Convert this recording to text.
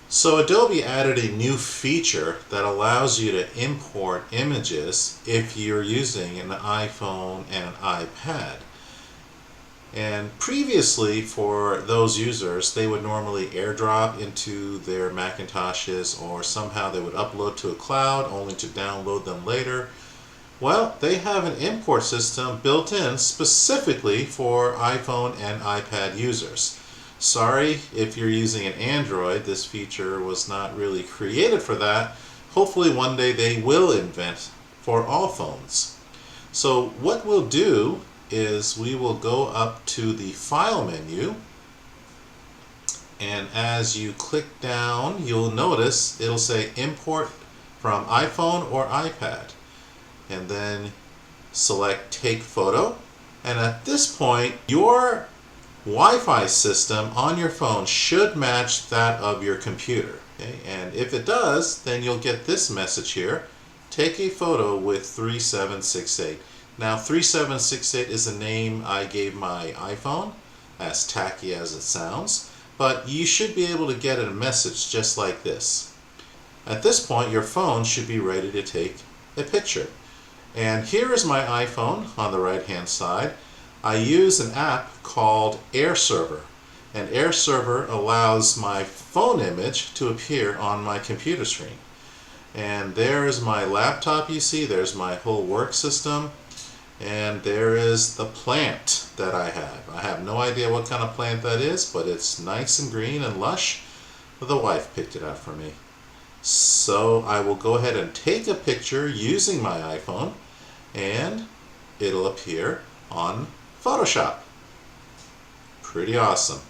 So Adobe added a new feature that allows you to import images if you're using an iPhone and an iPad. And previously, for those users, they would normally airdrop into their Macintoshes, or somehow they would upload to a cloud only to download them later. Well, they have an import system built in specifically for iPhone and iPad users. Sorry if you're using an Android, this feature was not really created for that. Hopefully one day they will invent for all phones. So what we'll do is we will go up to the File menu, and as you click down, you'll notice it'll say Import from iPhone or iPad. And then select Take Photo. And at this point, your Wi-Fi system on your phone should match that of your computer. Okay? And if it does, then you'll get this message here. Take a photo with 3768. Now 3768 is the name I gave my iPhone, as tacky as it sounds, but you should be able to get a message just like this. At this point, your phone should be ready to take a picture. And here is my iPhone on the right hand side. I use an app called Air Server, and Air Server allows my phone image to appear on my computer screen. And there is my laptop, you see, there's my whole work system, and there is the plant that I have. I have no idea what kind of plant that is, but it's nice and green and lush. The wife picked it out for me. So I will go ahead and take a picture using my iPhone, and it'll appear on Photoshop. Pretty awesome.